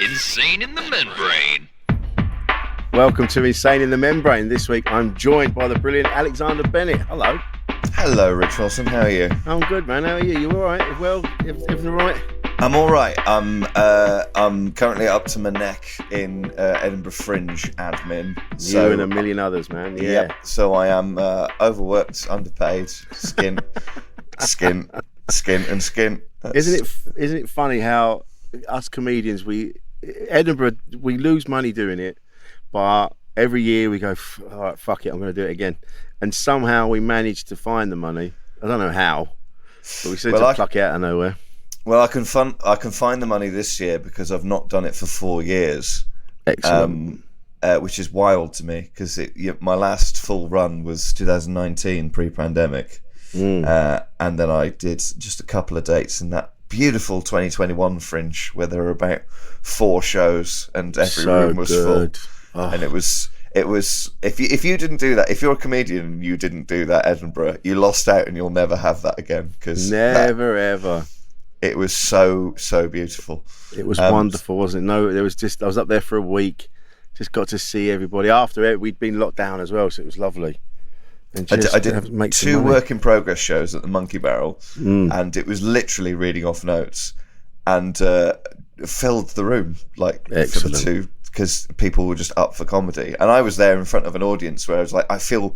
Insane in the Membrane. Welcome to Insane in the Membrane. This week I'm joined by the brilliant Alexander Bennett. Hello. Hello, Rich Wilson. How are you? I'm good, man. How are you? You all right? Well, everything all right? I'm all right. I'm currently up to my neck in Edinburgh Fringe admin. You and a million others, man. Yeah. Yep. So I am overworked, underpaid, skin. Isn't it funny how us comedians, Edinburgh, we lose money doing it, but every year we go, all right, fuck it, I'm going to do it again, and somehow we manage to find the money. I don't know how, but we seem to pluck it out of nowhere. Well, I can find the money this year because I've not done it for 4 years. Excellent. Which is wild to me because my last full run was 2019 pre-pandemic. And then I did just a couple of dates in that beautiful 2021 Fringe where there were about 4 shows and every room was full. Oh. And it was if you didn't do that, if you're a comedian and you didn't do that Edinburgh, you lost out and you'll never have that again. Ever. It was so beautiful. It was wonderful, wasn't it? No, I was up there for a week, just got to see everybody. After it, we'd been locked down as well, so it was lovely. And I did 2 work in progress shows at the Monkey Barrel, and it was literally reading off notes, and filled the room Excellent. For the 2 because people were just up for comedy, and I was there in front of an audience where I was like, I feel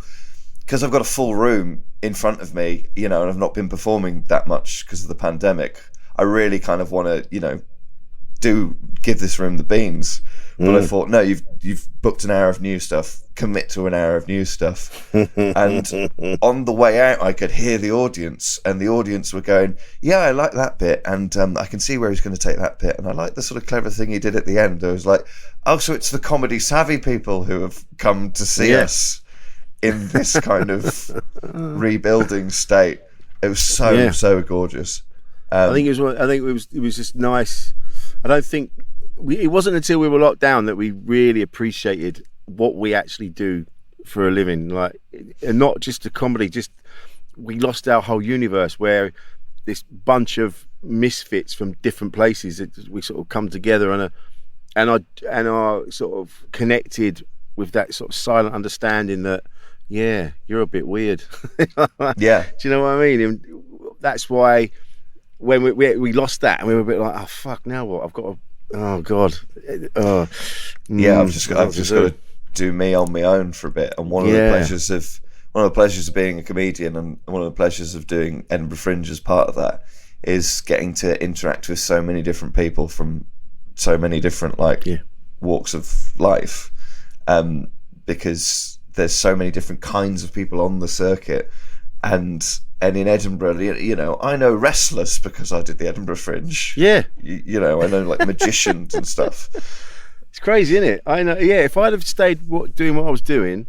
because I've got a full room in front of me, and I've not been performing that much because of the pandemic. I really kind of want to, give this room the beans. But I thought, no, you've booked an hour of new stuff. Commit to an hour of new stuff. And on the way out, I could hear the audience, and the audience were going, "Yeah, I like that bit, and I can see where he's going to take that bit, and I like the sort of clever thing he did at the end." I was like, "Oh, so it's the comedy savvy people who have come to see us in this kind of rebuilding state." It was so gorgeous. I think it was just nice. I don't think. It wasn't until we were locked down that we really appreciated what we actually do for a living, and not just the comedy. Just we lost our whole universe where this bunch of misfits from different places. We sort of come together and are sort of connected with that sort of silent understanding that you're a bit weird. Yeah, do you know what I mean? And that's why when we lost that and we were a bit like, oh fuck, now what? I've got to. Oh God! I've just got to do me on my own for a bit. And one of the pleasures of being a comedian, and one of the pleasures of doing Edinburgh Fringe as part of that, is getting to interact with so many different people from so many different walks of life. Because there's so many different kinds of people on the circuit, and in Edinburgh, I know wrestlers because I did the Edinburgh Fringe. Yeah. I know magicians and stuff. It's crazy, isn't it? I know. Yeah, if I'd have stayed doing what I was doing,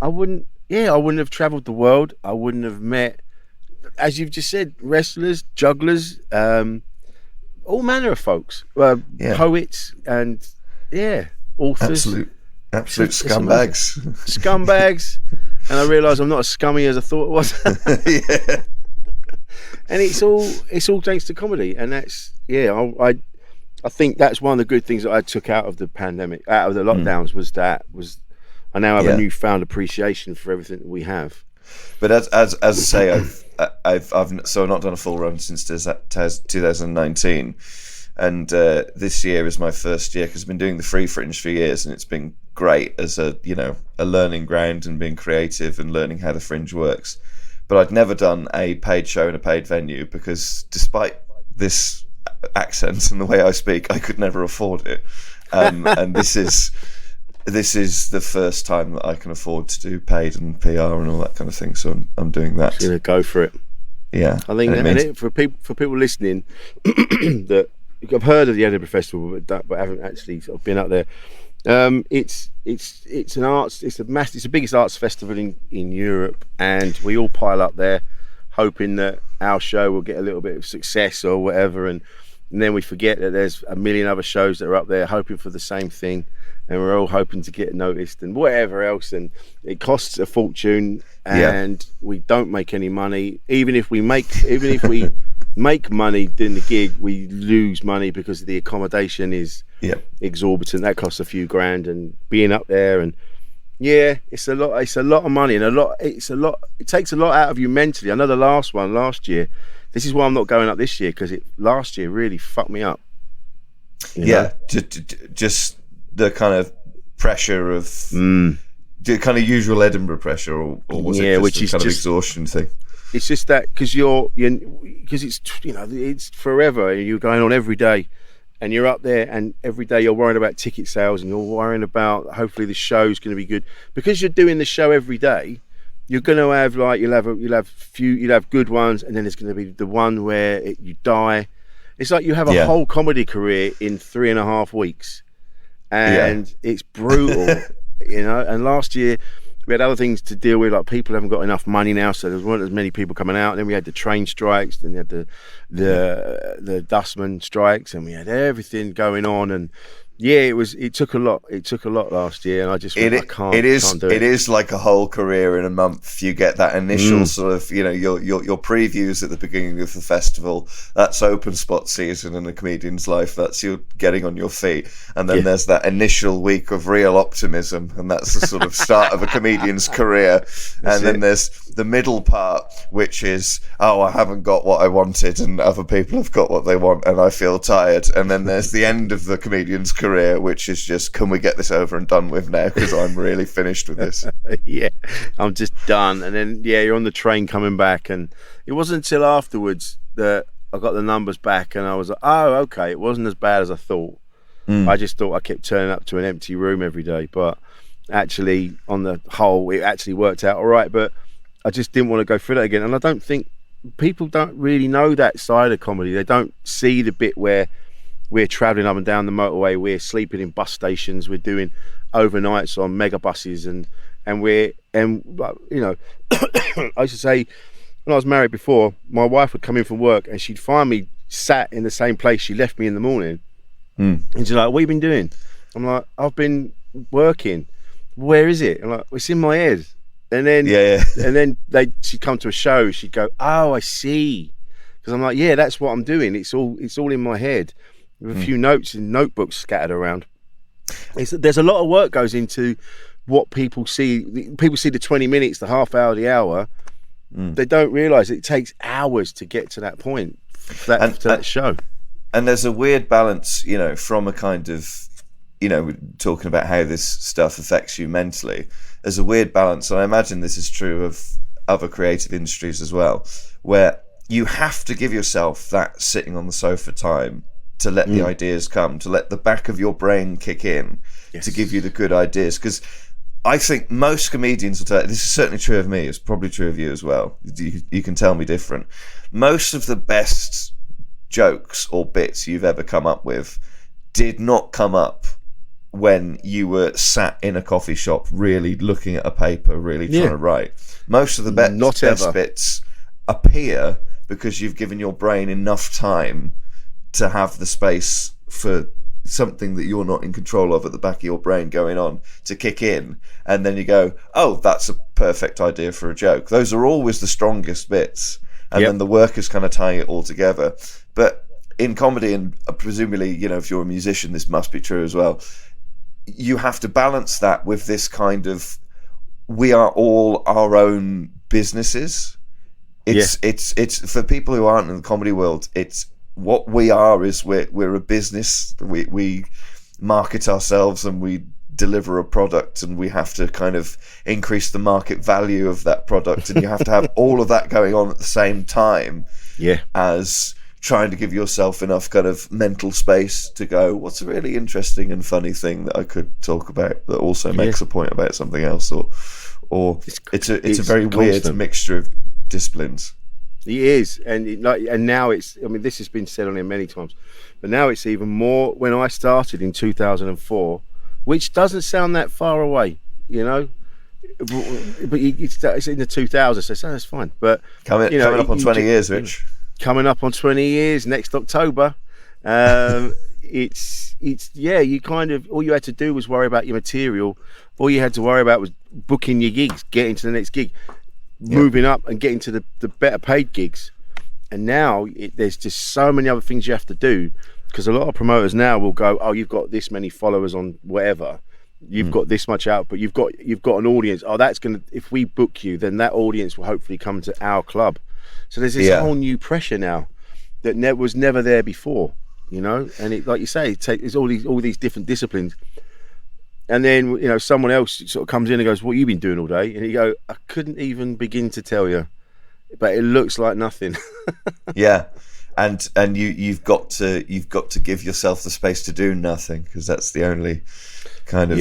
I wouldn't have travelled the world. I wouldn't have met, as you've just said, wrestlers, jugglers, all manner of folks, poets, and authors. Absolute scumbags. Scumbags. And I realised I'm not as scummy as I thought it was. Yeah. And it's all thanks to comedy, and that's I think that's one of the good things that I took out of the pandemic, out of the lockdowns, was I now have a newfound appreciation for everything that we have. But as I say, I've not done a full run since 2019, and this year is my first year because I've been doing the free Fringe for years, and it's been great as a learning ground and being creative and learning how the Fringe works. But I'd never done a paid show in a paid venue because, despite this accent and the way I speak, I could never afford it. And this is the first time that I can afford to do paid and PR and all that kind of thing. So I'm doing that. You're gonna go for it. Yeah, I think for people listening that I've heard of the Edinburgh Festival but haven't actually sort of been up there. It's the biggest arts festival in Europe, and we all pile up there hoping that our show will get a little bit of success or whatever, and then we forget that there's a million other shows that are up there hoping for the same thing, and we're all hoping to get noticed and whatever else, and it costs a fortune, and we don't make any money. Even if we make money doing the gig, we lose money because the accommodation is exorbitant. That costs a few grand, and being up there, and it's a lot of money, and it takes a lot out of you mentally. I know the last year, this is why I'm not going up this year, because last year really fucked me up. You know? Just the kind of pressure of the kind of usual Edinburgh pressure, or was it just the kind of exhaustion thing? It's just that because it's forever. You're going on every day, and you're up there, and every day you're worrying about ticket sales, and you're worrying about hopefully the show's going to be good, because you're doing the show every day. You're going to have you'll have good ones, and then there's going to be the one where you die. It's like you have a whole comedy career in 3.5 weeks, and it's brutal, you know. And last year we had other things to deal with, like people haven't got enough money now, so there weren't as many people coming out. And then we had the train strikes, then we had the dustman strikes, and we had everything going on. And it took a lot. It took a lot last year, and I just I can't do it. It is like a whole career in a month. You get that initial sort of, you know, your previews at the beginning of the festival. That's open spot season in a comedian's life. That's you getting on your feet, and then there's that initial week of real optimism, and that's the sort of start of a comedian's career. And then there's the middle part, which is, I haven't got what I wanted, and other people have got what they want, and I feel tired. And then there's the end of the comedian's career, which is just, can we get this over and done with now, because I'm really finished with this. I'm just done. And then you're on the train coming back, and it wasn't until afterwards that I got the numbers back, and I was like, oh, okay, it wasn't as bad as I thought. I just thought I kept turning up to an empty room every day, but actually on the whole it actually worked out all right. But I just didn't want to go through that again, and I don't think people don't really know that side of comedy. They don't see the bit where we're travelling up and down the motorway, we're sleeping in bus stations, we're doing overnights on mega buses, and you know, I used to say, when I was married before, my wife would come in from work and she'd find me sat in the same place she left me in the morning, and she's like, what have you been doing? I'm like, I've been working. Where is it? I'm like, it's in my head. And then and then she'd come to a show, she'd go, oh, I see, because I'm like, that's what I'm doing. It's all in my head, with a few notes and notebooks scattered around. There's a lot of work goes into what people see. People see the 20 minutes, the half hour, the hour. They don't realise it takes hours to get to that point, that show. And there's a weird balance, you know, from a kind of, you know, talking about how this stuff affects you mentally. There's a weird balance, and I imagine this is true of other creative industries as well, where you have to give yourself that sitting on the sofa time to let the ideas come, to let the back of your brain kick in, to give you the good ideas. Because I think most comedians will tell you, this is certainly true of me, it's probably true of you as well, you can tell me different. Most of the best jokes or bits you've ever come up with did not come up when you were sat in a coffee shop really looking at a paper, really trying to write. Most of the best bits appear because you've given your brain enough time to have the space for something that you're not in control of at the back of your brain going on to kick in, and then you go, oh, that's a perfect idea for a joke. Those are always the strongest bits, and then the work is kind of tying it all together. But in comedy, and presumably, you know, if you're a musician, this must be true as well, you have to balance that with this kind of, we are all our own businesses. It's for people who aren't in the comedy world, it's what we are is we're a business. We market ourselves and we deliver a product, and we have to kind of increase the market value of that product, and you have to have all of that going on at the same time as trying to give yourself enough kind of mental space to go, what's a really interesting and funny thing that I could talk about that also makes a point about something else, or it's a very weird mixture of disciplines. It is, and now it's, I mean, this has been said on here many times, but now it's even more. When I started in 2004, which doesn't sound that far away, you know, but it's in the 2000s, so that's fine. But coming up on 20 years, Rich. Coming up on 20 years next October. It's you kind of, all you had to do was worry about your material. All you had to worry about was booking your gigs, getting to the next gig, moving up and getting to the better paid gigs. now there's just so many other things you have to do, because a lot of promoters now will go, oh, you've got this many followers on whatever, you've got this much output, you've got an audience, oh, that's gonna, if we book you, then that audience will hopefully come to our club. So there's this whole new pressure now that was never there before, you know. And it, like you say, it's all these different disciplines. And then, you know, someone else sort of comes in and goes, what have you been doing all day? And you go, I couldn't even begin to tell you, but it looks like nothing. Yeah. And you've got to give yourself the space to do nothing, because that's the only kind of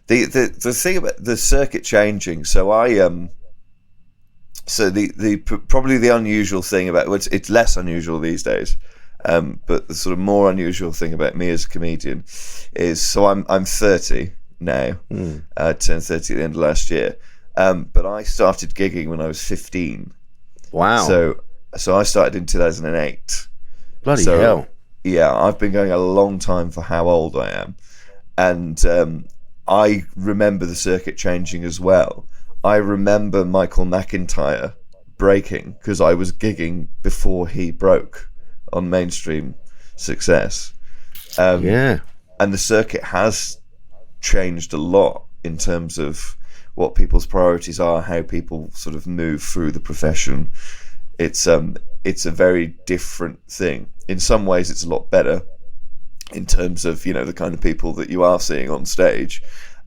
the thing about the circuit changing. So probably the unusual thing about it's less unusual these days. But the sort of more unusual thing about me as a comedian is, so I'm 30 now, turned 30 at the end of last year, but I started gigging when I was 15. Wow. So I started in 2008. Bloody hell. Yeah, I've been going a long time for how old I am. And I remember the circuit changing as well. I remember Michael McIntyre breaking, because I was gigging before he broke on mainstream success. And the circuit has changed a lot in terms of what people's priorities are, how people sort of move through the profession. It's a very different thing. In some ways it's a lot better in terms of, you know, the kind of people that you are seeing on stage,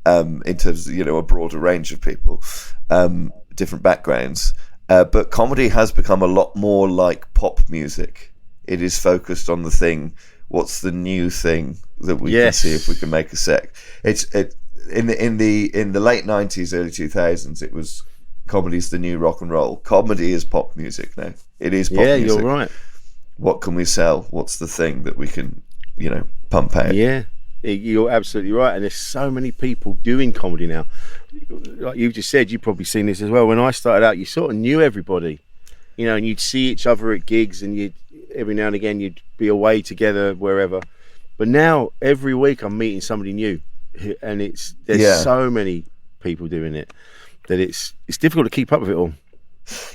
in terms of, you know, a broader range of people, different backgrounds, but comedy has become a lot more like pop music. It is focused on the thing. What's the new thing that we can see if we can make a sec? In the late 90s, early 2000s, it was comedy's the new rock and roll. Comedy is pop music now. It is pop music. Yeah, you're right. What can we sell? What's the thing that we can, you know, pump out? Yeah, you're absolutely right. And there's so many people doing comedy now. Like you just said, you've probably seen this as well. When I started out, you sort of knew everybody, you know, and you'd see each other at gigs, and every now and again you'd be away together wherever. But now every week I'm meeting somebody new, and there's so many people doing it that it's difficult to keep up with it all.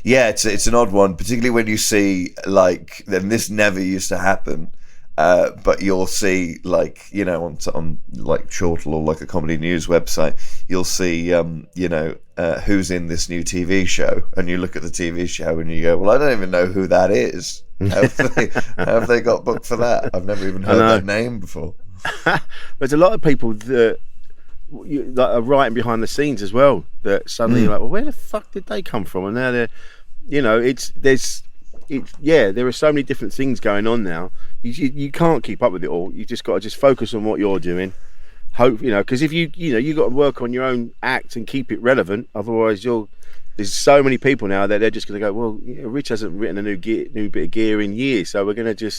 Yeah, it's an odd one, particularly when you see, like, and this never used to happen, but you'll see, like, you know, on like Chortle or like a comedy news website, you'll see you know, who's in this new TV show, and you look at the TV show and you go, well, I don't even know who that is. How have they got booked for that? I've never even heard that name before. There's a lot of people that are writing behind the scenes as well, that suddenly you're like, well, where the fuck did they come from? And now they're, you know, there are so many different things going on now. You can't keep up with it all. You just got to focus on what you're doing. Hope, you know, because if you got to work on your own act and keep it relevant. Otherwise, there's so many people now that they're just going to go, well, Rich hasn't written a new bit of gear in years, so we're going to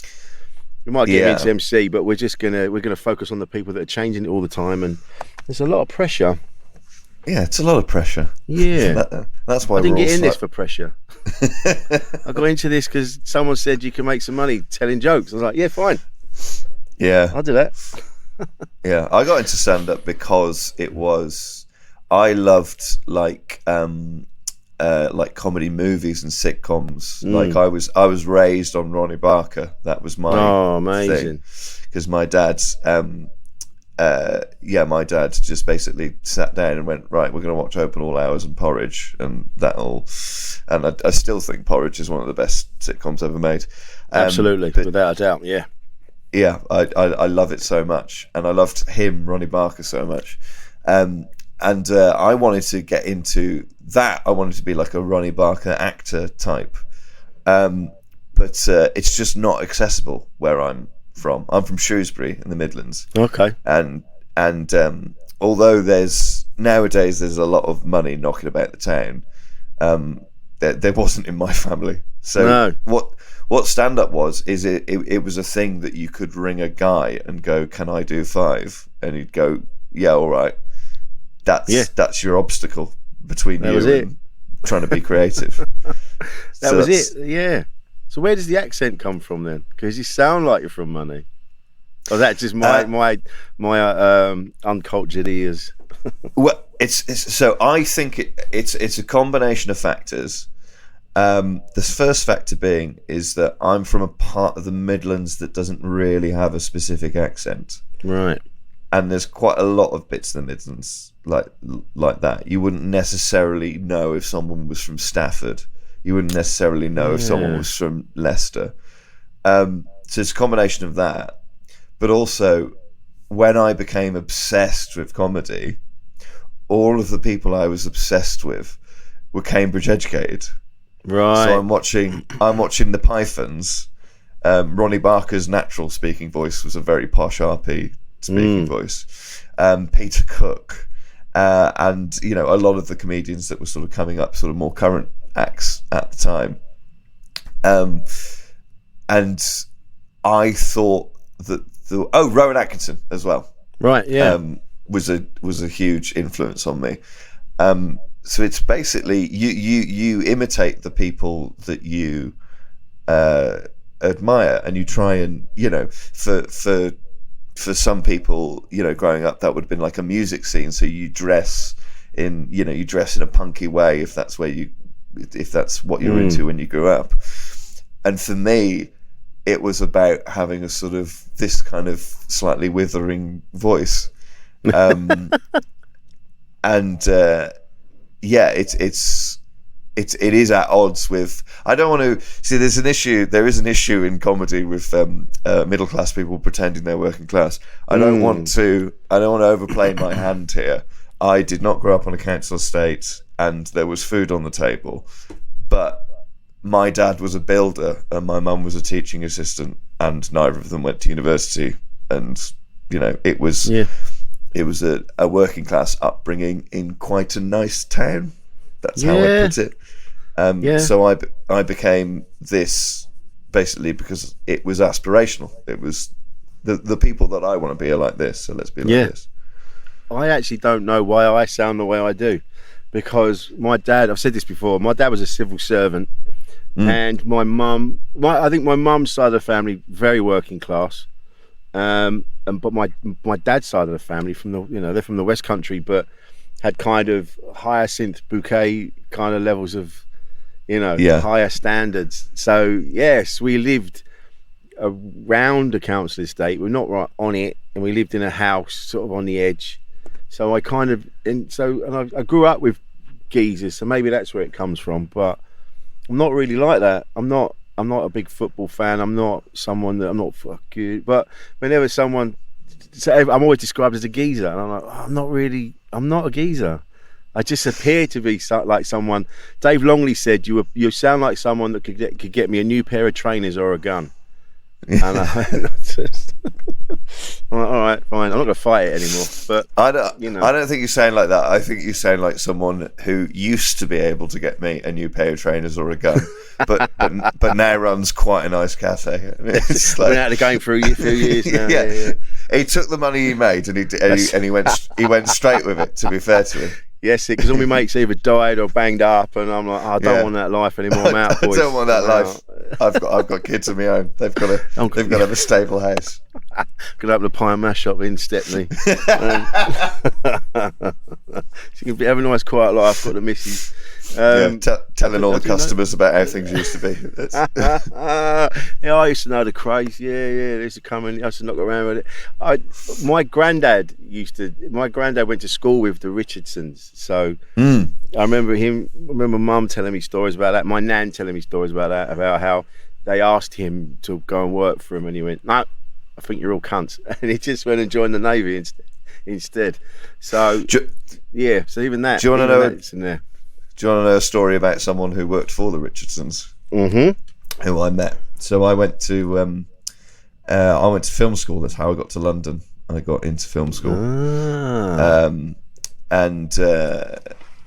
we might get him into MC, but we're gonna focus on the people that are changing it all the time, and there's a lot of pressure. Yeah, it's a lot of pressure. Yeah, that's why I didn't get in this for pressure. I got into this because someone said you can make some money telling jokes. I was like, yeah, fine. Yeah, I'll do that. Yeah, I got into stand-up because I loved like comedy movies and sitcoms. Like I was raised on Ronnie Barker. That was my amazing thing. Because my dad's my dad just basically sat down and went, right, we're going to watch Open All Hours and Porridge, and I still think Porridge is one of the best sitcoms ever made. Absolutely, without a doubt. Yeah, I love it so much, and I loved him, Ronnie Barker, so much. And I wanted to get into that. I wanted to be like a Ronnie Barker actor type, but it's just not accessible where I'm from. I'm from Shrewsbury in the Midlands. Okay. And although nowadays there's a lot of money knocking about the town, there wasn't in my family. So what stand up was it was a thing that you could ring a guy and go, can I do 5? And he'd go, yeah, all right. That's your obstacle between you and trying to be creative. That was it. Yeah. So where does the accent come from then? Because you sound like you're from Money. Or that's just my uncultured ears. Well, it's so I think it's a combination of factors. The first factor being is that I'm from a part of the Midlands that doesn't really have a specific accent. Right. And there's quite a lot of bits in the Midlands like that. You wouldn't necessarily know if someone was from Stafford. You wouldn't necessarily know if someone was from Leicester. So it's a combination of that. But also, when I became obsessed with comedy, all of the people I was obsessed with were Cambridge educated. Right. So I'm watching the Pythons. Ronnie Barker's natural speaking voice was a very posh RP speaking voice. Peter Cook, and a lot of the comedians that were sort of coming up, sort of more current acts at the time. And I thought that Rowan Atkinson as well. Right. Yeah. Was a huge influence on me. So it's basically you imitate the people that you admire, and you try and for some people, growing up, that would have been like a music scene. So you dress in a punky way if that's what you're into when you grew up. And for me, it was about having a sort of this kind of slightly withering voice, and it is at odds with. I don't want to see. There is an issue in comedy with middle class people pretending they're working class. I don't want to overplay my hand here. I did not grow up on a council estate, and there was food on the table, but my dad was a builder and my mum was a teaching assistant, and neither of them went to university. And it was a working class upbringing in quite a nice town. That's how I put it. So I became this basically because it was aspirational. It was the people that I want to be are like this, so let's be like this. I actually don't know why I sound the way I do, because my dad, I've said this before, my dad was a civil servant, and my mum, I think my mum's side of the family, very working class, but my dad's side of the family, they're from the West Country, but had kind of hyacinth bouquet kind of levels of, higher standards. So yes, we lived around a council estate. We're not right on it, and we lived in a house sort of on the edge. So I grew up with geezers, so maybe that's where it comes from. But I'm not really like that. I'm not a big football fan. I'm not someone that I'm not good. But whenever someone, I'm always described as a geezer, and I'm like, I'm not a geezer. I just appear to be like someone. Dave Longley said you sound like someone that could get me a new pair of trainers or a gun. And I'm like, all right, fine. I'm not going to fight it anymore. But I don't think you sound like that. I think you sound like someone who used to be able to get me a new pair of trainers or a gun, but now runs quite a nice cafe. It's been out of the game for a few years now. Yeah. He took the money he made and he went straight with it. To be fair to him. Yes, because all my mates either died or banged up, and I'm like, I don't want that life anymore. I'm out, boys. I don't want that life. I've got kids of my own. They've got to have a stable house. Could open a pie and mash shop in Stepney. So you can have a nice quiet life. Got the missus. Telling all the customers about how things used to be. I used to know the craze. Yeah, they used to come and I used to knock around with it. My granddad went to school with the Richardsons, so I remember Mum telling me stories about that. My nan telling me stories about that, about how they asked him to go and work for him, and he went, "No, I think you're all cunts," and he just went and joined the Navy instead. So so even that. Do you want to know? It's in there. Do you want to know a story about someone who worked for the Richardsons? Mm-hmm. Who I met. So I went to film school. That's how I got to London. I got into film school, and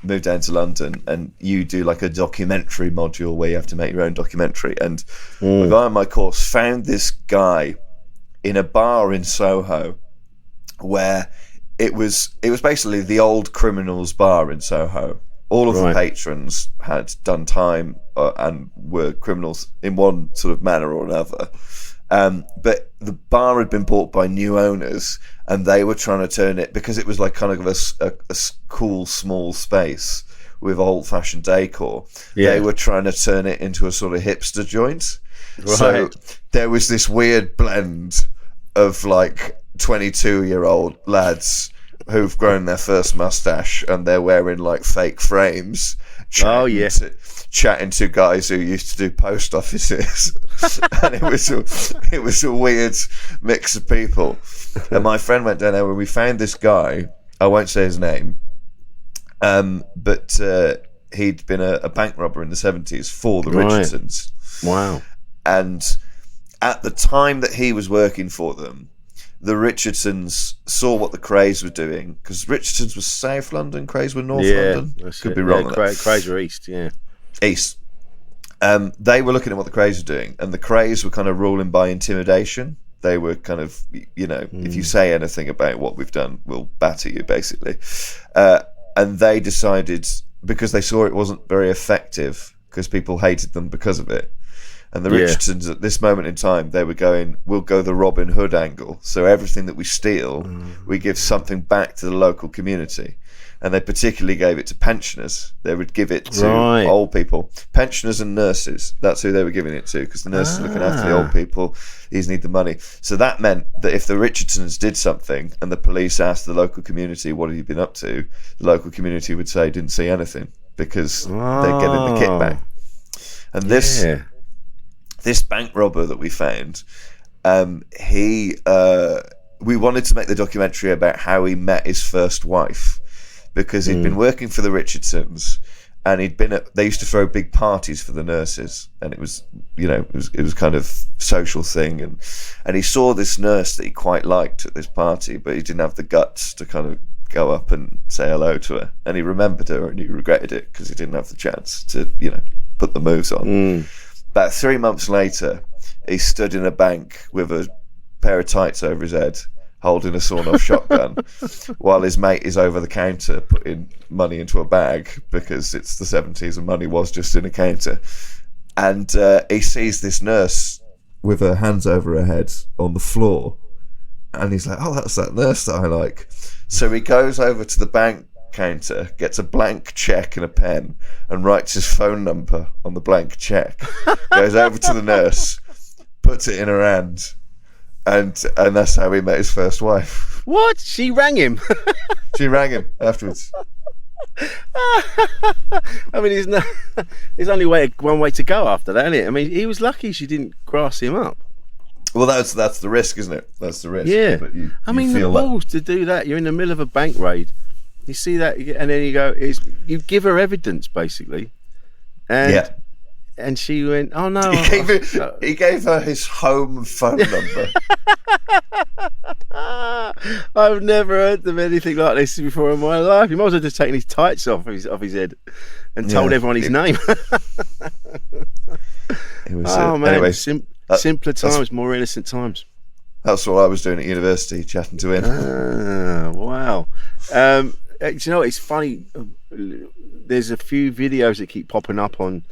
moved down to London. And you do like a documentary module where you have to make your own documentary. And the guy on my course found this guy in a bar in Soho, where it was basically the old criminals bar in Soho. All of the patrons had done time and were criminals in one sort of manner or another. But the bar had been bought by new owners, and they were trying to turn it, because it was like kind of a cool small space with old-fashioned decor. Yeah. They were trying to turn it into a sort of hipster joint. Right. So there was this weird blend of like 22-year-old lads who've grown their first mustache and they're wearing like fake frames. Chatting to guys who used to do post offices. And it was a weird mix of people. And my friend went down there where we found this guy. I won't say his name, but he'd been a bank robber in the 70s for the Richardsons. Wow. And at the time that he was working for them, the Richardsons saw what the Crays were doing, because Richardsons was South London, Crays were North London. Could be wrong. Crays were East, East. They were looking at what the Crays were doing, and the Crays were kind of ruling by intimidation. They were kind of, if you say anything about what we've done, we'll batter you, basically. And they decided, because they saw it wasn't very effective, because people hated them because of it. And the Richardsons, at this moment in time, they were going, we'll go the Robin Hood angle. So everything that we steal, we give something back to the local community. And they particularly gave it to pensioners. They would give it to old people. Pensioners and nurses. That's who they were giving it to, because the nurses are looking after the old people. These need the money. So that meant that if the Richardsons did something and the police asked the local community, what have you been up to? The local community would say, didn't see anything, because they're getting the kickback. And this bank robber that we found, we wanted to make the documentary about how he met his first wife, because he'd been working for the Richardsons, and they used to throw big parties for the nurses, and it was kind of social thing, and he saw this nurse that he quite liked at this party, but he didn't have the guts to kind of go up and say hello to her, and he remembered her and he regretted it because he didn't have the chance to put the moves on. About 3 months later, he stood in a bank with a pair of tights over his head, holding a sawn-off shotgun, while his mate is over the counter putting money into a bag, because it's the 70s and money was just in a counter. And he sees this nurse with her hands over her head on the floor, and he's like, oh, that's that nurse that I like. So he goes over to the bank counter, gets a blank check and a pen, and writes his phone number on the blank check. Goes over to the nurse, puts it in her hand, and that's how he met his first wife. What? She rang him? She rang him afterwards. I mean, there's only one way to go after that, isn't it? I mean, he was lucky she didn't grass him up. Well, that's the risk, isn't it? That's the risk. Yeah. But the balls to do that. You're in the middle of a bank raid. You see that, and then you give her evidence, basically. And and she went, oh no. He gave her his home phone number. I've never heard of anything like this before in my life. He might as well just taken his tights off his head and told everyone his name. It was, man. Anyway, simpler times, more innocent times. That's what I was doing at university, chatting to him. Wow. You know, it's funny. There's a few videos that keep popping up on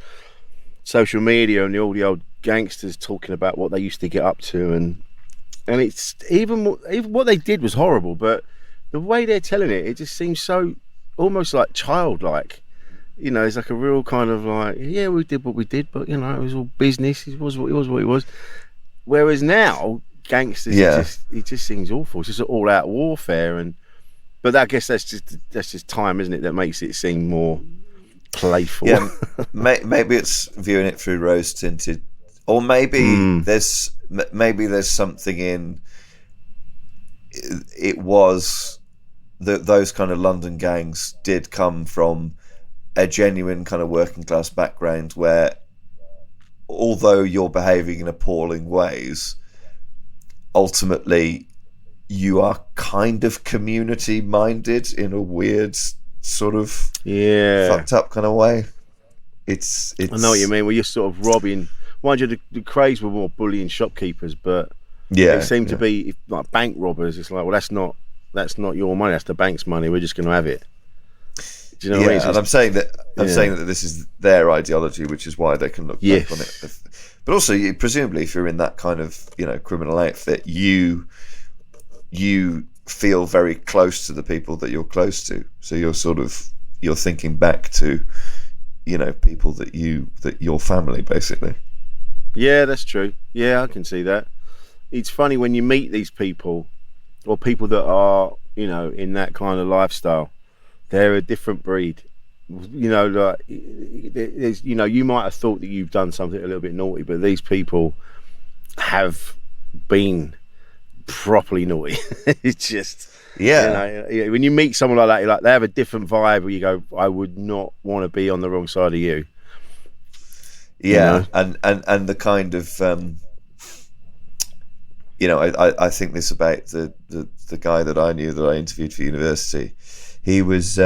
social media, and all the old gangsters talking about what they used to get up to, and it's even what they did was horrible, but the way they're telling it just seems so almost like childlike. You know, it's like a real kind of like, yeah, we did what we did, but it was all business. It was what it was. Whereas now, gangsters, it just seems awful. It's just all out warfare, but I guess that's just time, isn't it? That makes it seem more playful. Yeah, maybe it's viewing it through rose tinted, or maybe there's something in it. Was that those kind of London gangs did come from a genuine kind of working class background, where although you're behaving in appalling ways, ultimately you are kind of community minded in a weird sort of fucked up kind of way. It's I know what you mean, where you're sort of robbing. Mind you, the Crays were more bullying shopkeepers, but they seem to be like bank robbers. It's like, well, that's not your money, that's the bank's money, we're just going to have it. Do you know what I mean? And I'm saying that this is their ideology, which is why they can look back on it. But also, presumably, if you're in that kind of criminal outfit, you feel very close to the people that you're close to. So you're sort of you're thinking back to, you know, people that your family basically. Yeah, that's true. Yeah, I can see that. It's funny when you meet these people, or people that are, you know, in that kind of lifestyle. They're a different breed. You know, like, there's, you know, you might have thought that you've done something a little bit naughty, but these people have been properly naughty. It's just, yeah. You know, when you meet someone like that, you're like, they have a different vibe where you go, I would not want to be on the wrong side of you. Yeah, you know? and the kind of, you know, I think this about the guy that I knew that I interviewed for university. He was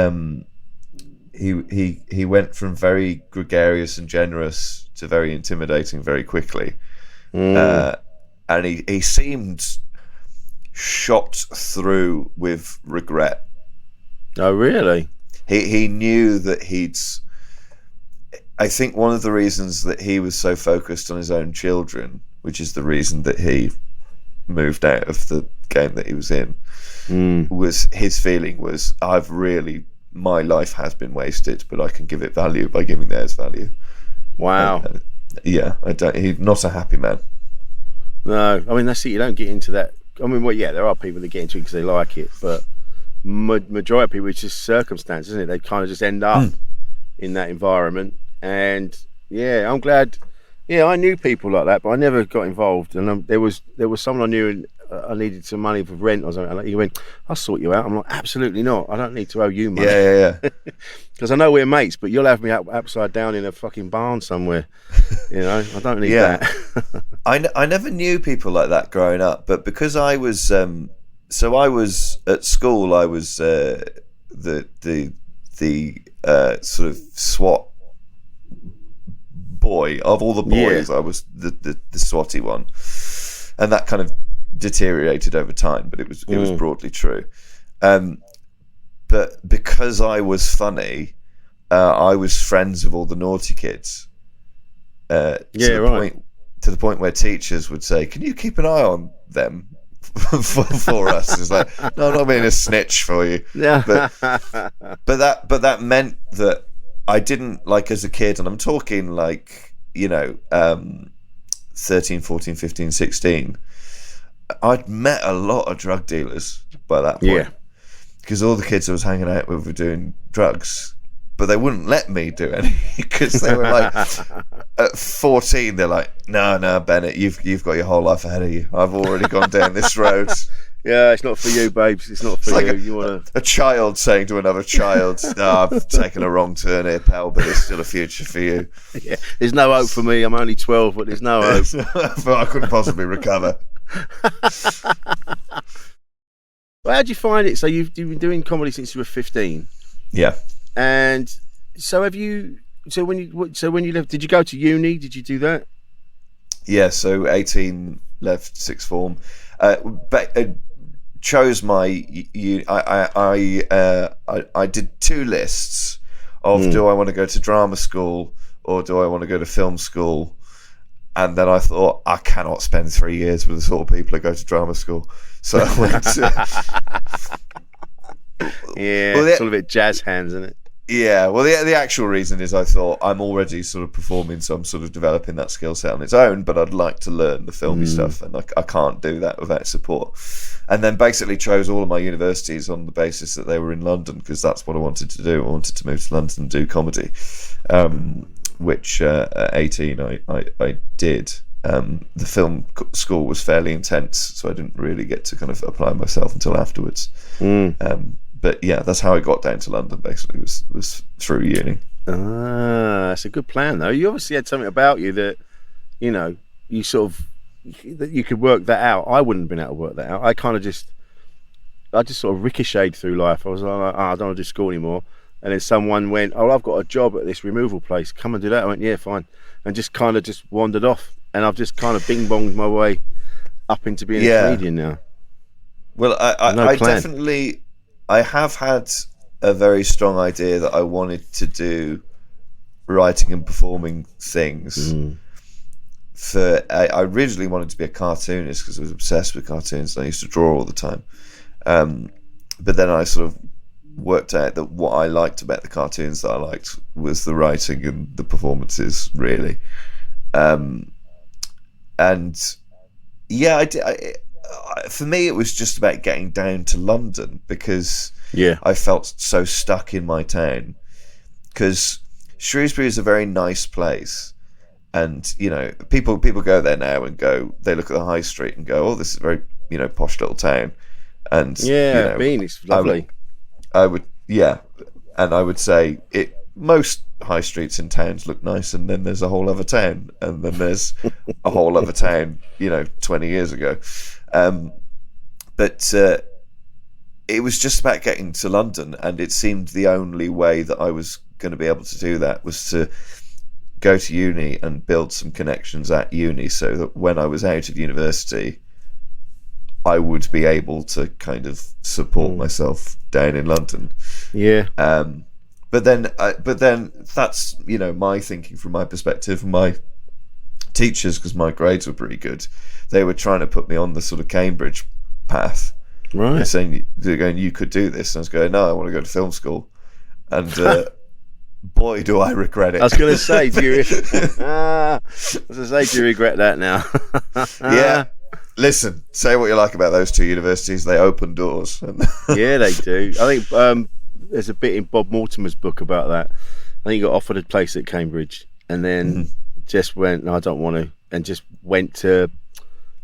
he went from very gregarious and generous to very intimidating very quickly, and he seemed shot through with regret. Oh, really? He knew that I think one of the reasons that he was so focused on his own children, which is the reason that he moved out of the game that he was in, was his feeling was, my life has been wasted, but I can give it value by giving theirs value. Wow. Yeah, he's not a happy man. No, I mean, that's it. You don't get into that. I mean, well, yeah, there are people that get into it because they like it, but majority of people, it's just circumstance, isn't it? They kind of just end up in that environment. And yeah, I'm glad. Yeah, I knew people like that, but I never got involved. And there was someone I knew, and I needed some money for rent or something. And he went, "I'll sort you out." I'm like, "Absolutely not. I don't need to owe you money." Yeah. Because I know we're mates, but you'll have me upside down in a fucking barn somewhere. You know, I don't need that. I never knew people like that growing up, but because I was I was at school. I was the sort of SWAT boy of all the boys. I was the swatty one, and that kind of deteriorated over time, but it was broadly true. But because I was funny, I was friends with all the naughty kids. To the point where teachers would say, "Can you keep an eye on them for us?" It's like, no, I'm not being a snitch for you. Yeah. But that meant that I didn't, like, as a kid, and I'm talking like, you know, 13, 14, 15, 16, I'd met a lot of drug dealers by that point. Yeah. Because all the kids I was hanging out with were doing drugs, but they wouldn't let me do any because they were like, at 14, they're like, no, Bennett, you've got your whole life ahead of you. I've already gone down this road. Yeah, it's not for you, babes. It's not for you. You want a child saying to another child, "No, I've taken a wrong turn here, pal, but there's still a future for you." Yeah, there's no hope for me. I'm only 12, but there's no hope. But I couldn't possibly recover. Well, how'd you find it? So you've been doing comedy since you were 15. Yeah. And so have you? So when you left, did you go to uni? Did you do that? Yeah. So 18, left sixth form. Chose my. I did two lists of do I want to go to drama school or do I want to go to film school, and then I thought I cannot spend 3 years with the sort of people who go to drama school, so I went to. It's all a bit jazz hands, isn't it? Yeah, well, the actual reason is I thought I'm already sort of performing, so I'm sort of developing that skill set on its own, but I'd like to learn the filmy stuff, and I can't do that without support. And then basically chose all of my universities on the basis that they were in London, because that's what I wanted to do. I wanted to move to London and do comedy, which at 18 I did. The film school was fairly intense, so I didn't really get to kind of apply myself until afterwards. But yeah, that's how I got down to London. Basically, was through uni. That's a good plan, though. You obviously had something about you that, you know, you sort of that you could work that out. I wouldn't have been able to work that out. I just sort of ricocheted through life. I was like, I don't want to do school anymore. And then someone went, "Oh, I've got a job at this removal place. Come and do that." I went, "Yeah, fine," and just kind of just wandered off. And I've just kind of bing-bonged my way up into being a comedian now. Well, I definitely. I have had a very strong idea that I wanted to do writing and performing things. I originally wanted to be a cartoonist because I was obsessed with cartoons and I used to draw all the time. But then I sort of worked out that what I liked about the cartoons that I liked was the writing and the performances, really. And yeah, for me, it was just about getting down to London because I felt so stuck in my town. Because Shrewsbury is a very nice place, and you know, people go there now and they look at the high street and go, "Oh, this is a very posh little town." And it's lovely. I would and I would say most high streets in towns look nice, and then there's a whole other town, and then there's a whole other town 20 years ago. But it was just about getting to London, and it seemed the only way that I was going to be able to do that was to go to uni and build some connections at uni, so that when I was out of university I would be able to kind of support myself down in London. But then that's my thinking from my perspective. My teachers, because my grades were pretty good, they were trying to put me on the sort of Cambridge path. Right. They're going, you could do this. And I was going, no, I want to go to film school. And boy, do I regret it. I was going to say, do you regret that now? Yeah. Listen, say what you like about those two universities. They open doors. Yeah, they do. I think there's a bit in Bob Mortimer's book about that. I think he got offered a place at Cambridge and then just went, no, I don't want to, and just went to,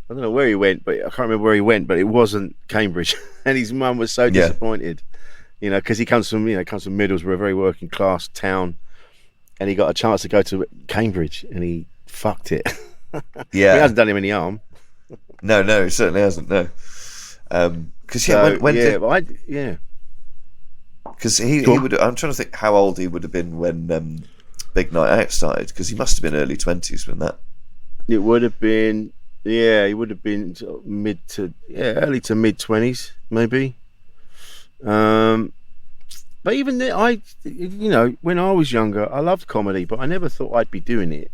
I don't know where he went, but I can't remember where he went, but it wasn't Cambridge. And his mum was so disappointed, because he comes from Middlesbrough, a very working class town, and he got a chance to go to Cambridge and he fucked it. Yeah. He hasn't done him any harm. No, he certainly hasn't. No, because because he would. I'm trying to think how old he would have been when Big Night Out started. Because he must have been early 20s when that. It would have been. Yeah, he would have been early to mid 20s, maybe. But even then, when I was younger, I loved comedy, but I never thought I'd be doing it.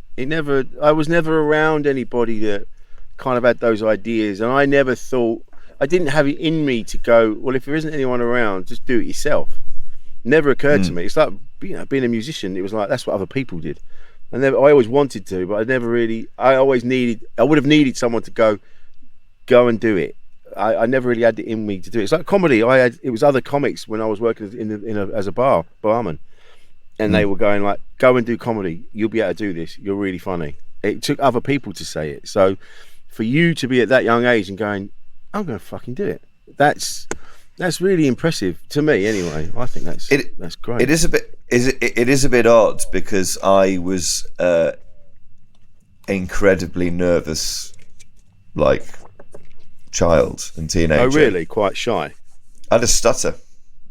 I was never around anybody that kind of had those ideas, and I never thought, I didn't have it in me to go, well, if there isn't anyone around, just do it yourself. Never occurred to me. It's like being a musician. It was like that's what other people did. I always wanted to, but I never really. I would have needed someone to go and do it. I never really had it in me to do it. It's like comedy. It was other comics when I was working as a barman, and they were going like, go and do comedy. You'll be able to do this. You're really funny. It took other people to say it. So for you to be at that young age and going, I'm going to fucking do it. That's really impressive to me, anyway. I think that's great. It is a bit odd because I was incredibly nervous, like child and teenager. Oh, really? Quite shy? I had a stutter.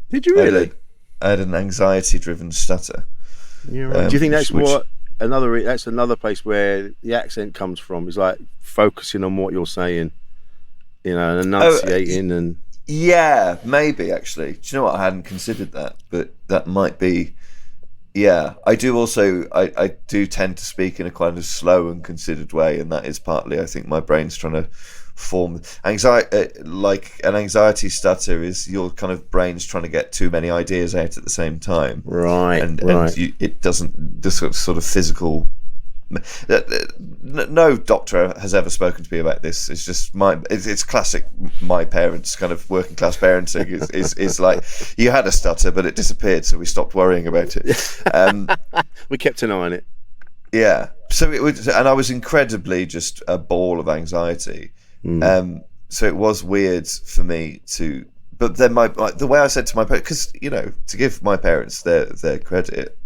Did you really? I had an anxiety-driven stutter. Yeah, right. Do you think that's that's another place where the accent comes from? Is like focusing on what you're saying, and enunciating and. Yeah, maybe actually. Do you know what? I hadn't considered that, but that might be. Yeah, I do also. I do tend to speak in a kind of slow and considered way, and that is partly, I think, my brain's trying to form anxiety. Like an anxiety stutter is your kind of brain's trying to get too many ideas out at the same time, right? And it doesn't. The sort of physical. No doctor has ever spoken to me about this. It's just it's classic my parents kind of working class parenting is like, you had a stutter but it disappeared, so we stopped worrying about it. We kept an eye on it. Yeah, so it was, and I was incredibly just a ball of anxiety. So it was weird for me to, but then the way I said to my parents, because to give my parents their credit,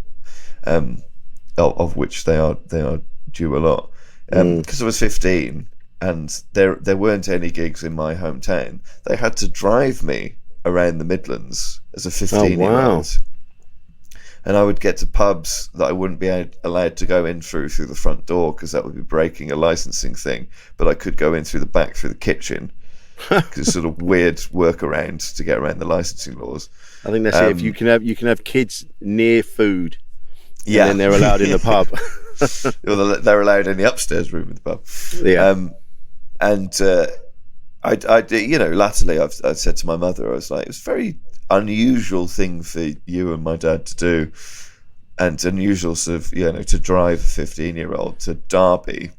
of which they are due a lot, because I was 15 and there weren't any gigs in my hometown. They had to drive me around the Midlands as a 15-year-old, and I would get to pubs that I wouldn't be allowed to go in through the front door because that would be breaking a licensing thing, but I could go in through the back through the kitchen because it's sort of weird workaround to get around the licensing laws. I think that's it. If you can have kids near food. Yeah, and then they're allowed in the pub. Well, they're allowed in the upstairs room of the pub. Yeah, and I latterly I've said to my mother, I was like, it was very unusual thing for you and my dad to do, and unusual sort of, to drive a 15-year-old to Derby,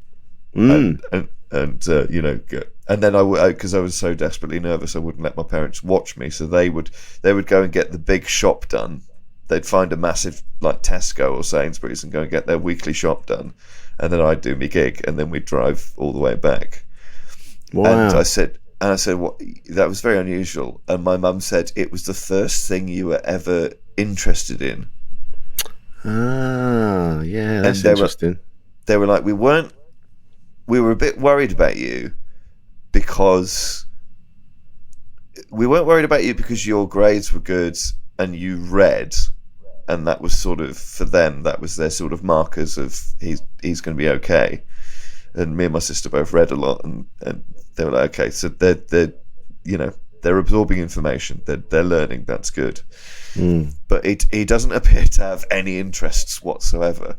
and and then because I was so desperately nervous, I wouldn't let my parents watch me, so they would go and get the big shop done. They'd find a massive like Tesco or Sainsbury's and go and get their weekly shop done, and then I'd do my gig, and then we'd drive all the way back. Wow. And I said, what? That was very unusual. And my mum said it was the first thing you were ever interested in. Ah, yeah, that's interesting. They were like, we were a bit worried about you because your grades were good and you read, and that was sort of, for them, that was their sort of markers of he's going to be okay. And me and my sister both read a lot, and they were like, okay, so they're absorbing information, they're learning, that's good. But he doesn't appear to have any interests whatsoever,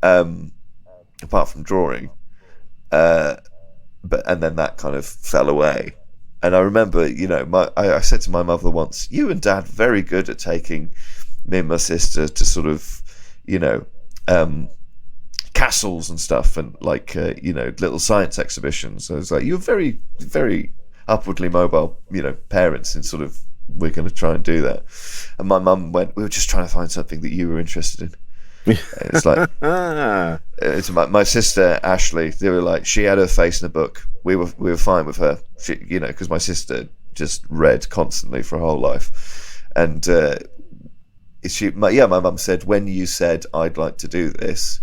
apart from drawing. And then that kind of fell away. And I remember, I said to my mother once, you and Dad very good at taking me and my sister to sort of, castles and stuff, and like, little science exhibitions. I was like, you're very, very upwardly mobile, parents, and sort of, we're going to try and do that. And my mum went, we were just trying to find something that you were interested in. It's like, it's my sister Ashley. They were like, she had her face in a book. We were fine with her, because my sister just read constantly for her whole life. And my mum said, when you said I'd like to do this,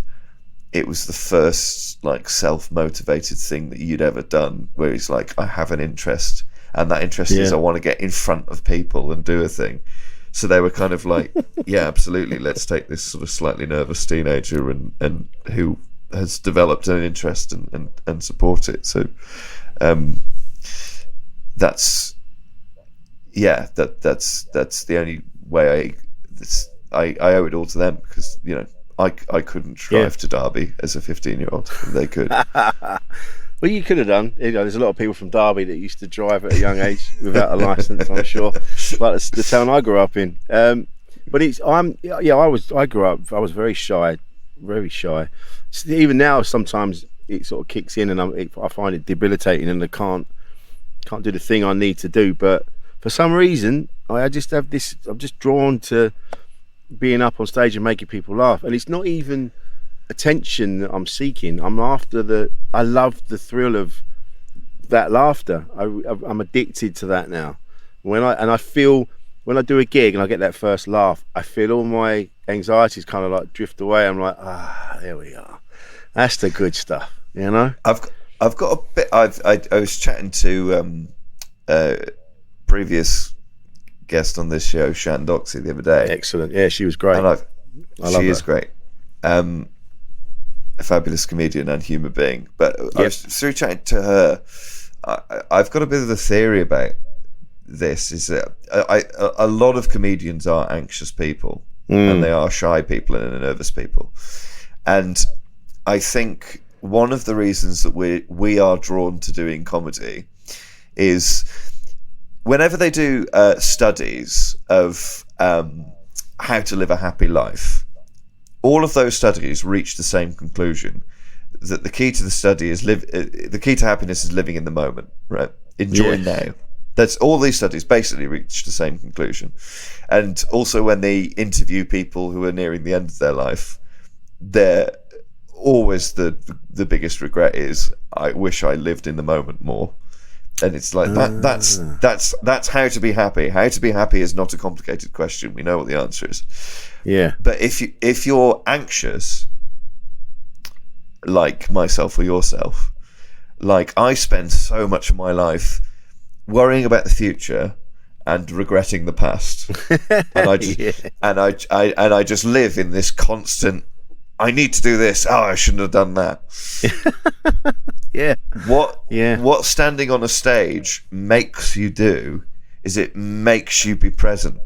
it was the first like self-motivated thing that you'd ever done, where it's like, I have an interest, and that interest is I want to get in front of people and do a thing. So they were kind of like, yeah, absolutely, let's take this sort of slightly nervous teenager and who has developed an interest and support it. So that's the only way I owe it all to them, because I couldn't drive to Derby as a 15-year-old. They could. Well, you could have done. There's a lot of people from Derby that used to drive at a young age without a license, I'm sure, like the town I grew up in. But I grew up. I was very shy, very shy. Even now, sometimes it sort of kicks in, and I find it debilitating, and I can't do the thing I need to do. But for some reason, I just have this. I'm just drawn to being up on stage and making people laugh, and it's not even attention that I'm seeking. I'm after I love the thrill of that laughter. I'm addicted to that now. When I feel, when I do a gig and I get that first laugh, I feel all my anxieties kind of like drift away. I'm like, there we are. That's the good stuff, I've got a bit. I was chatting to previous guest on this show, Shan Doxey, the other day. Excellent. Yeah, she was great. And she is great. A fabulous comedian and human being. But I was through chatting to her. I've got a bit of a theory about this. Is that a lot of comedians are anxious people, and they are shy people and nervous people. And I think one of the reasons that we are drawn to doing comedy is whenever they do studies of how to live a happy life, all of those studies reach the same conclusion, that the key to the study is the key to happiness is living in the moment, right? Enjoying now. That's all. These studies basically reach the same conclusion. And also when they interview people who are nearing the end of their life, they're always the biggest regret is, I wish I lived in the moment more. And it's like that's how to be happy. How to be happy is not a complicated question. We know what the answer is. Yeah. But if you're anxious, like myself or yourself, like I spend so much of my life worrying about the future and regretting the past, and I just live in this constant, I need to do this. Oh, I shouldn't have done that. What standing on a stage makes you do is it makes you be present.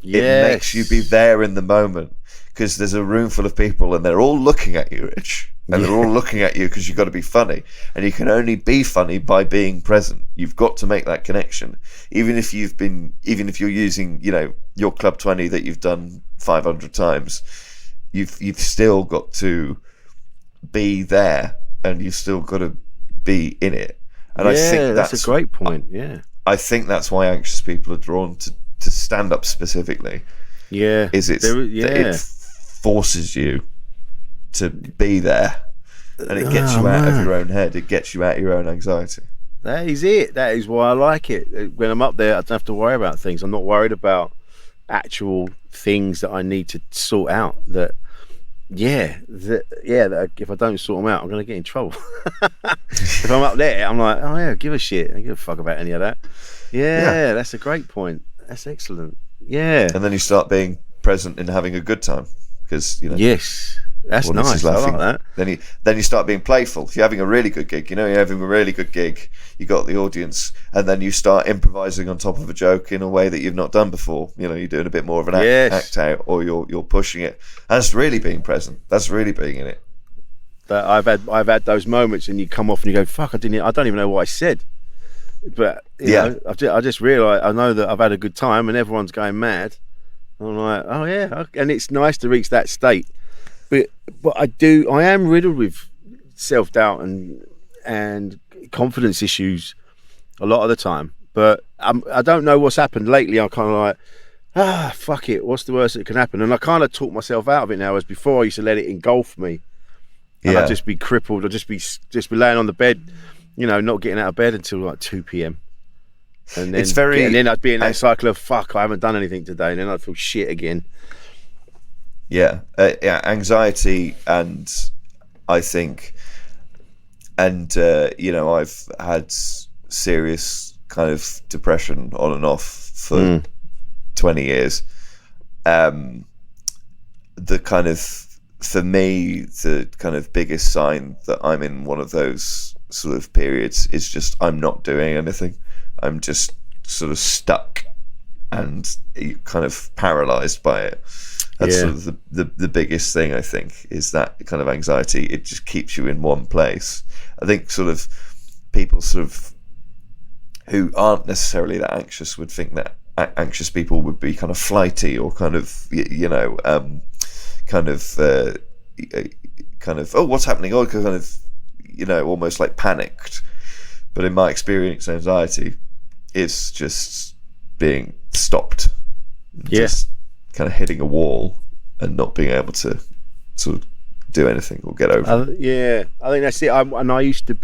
It makes you be there in the moment, because there's a room full of people and they're all looking at you, Rich. and they're all looking at you because you've got to be funny, and you can only be funny by being present. You've got to make that connection, even if you're using, you know, your Club 20 that you've done 500 times. You've still got to be there, and you've still got to be in it. And I think that's a great point. Yeah, I think that's why anxious people are drawn to stand up specifically. Yeah, it forces you to be there, and it gets you out of your own head. It gets you out of your own anxiety. That is it. That is why I like it. When I'm up there, I don't have to worry about things. I'm not worried about actual things that I need to sort out. That if I don't sort them out, I'm going to get in trouble. If I'm up there, I'm like, oh yeah, give a shit. I don't give a fuck about any of that. Yeah, that's a great point. That's excellent. Yeah. And then you start being present and having a good time, because, you know. Yes. That's nice. I like that. Then you start being playful. If you're having a really good gig, you know, you're having a really good gig, you got the audience, and then you start improvising on top of a joke in a way that you've not done before. You know, you're doing a bit more of an act out, or you're pushing it. And that's really being present. That's really being in it. But I've had those moments, and you come off and you go, "Fuck! I don't even know what I said." But you know, I just realised, I know that I've had a good time, and everyone's going mad. And I'm like, oh yeah, and it's nice to reach that state. But I am riddled with self-doubt and confidence issues a lot of the time. But I don't know what's happened lately. I'm kind of like, fuck it. What's the worst that can happen? And I kind of talk myself out of it now. As before, I used to let it engulf me, and I'd just be crippled. I'd just be laying on the bed, you know, not getting out of bed until like 2 p.m. And then I'd be in that cycle of fuck, I haven't done anything today, and then I'd feel shit again. Anxiety, and I think, and you know, I've had serious kind of depression on and off for 20 years. The kind of, for me, the kind of biggest sign that I'm in one of those sort of periods is just I'm not doing anything. I'm just sort of stuck and kind of paralyzed by it. That's sort of the biggest thing, I think, is that kind of anxiety. It just keeps you in one place. I think sort of people sort of who aren't necessarily that anxious would think that anxious people would be kind of flighty, or kind of, you know, kind of oh, what's happening? Oh, kind of, you know, almost like panicked. But in my experience, anxiety is just being stopped. Just kind of hitting a wall and not being able to sort of do anything or get over it. I think that's it. I used to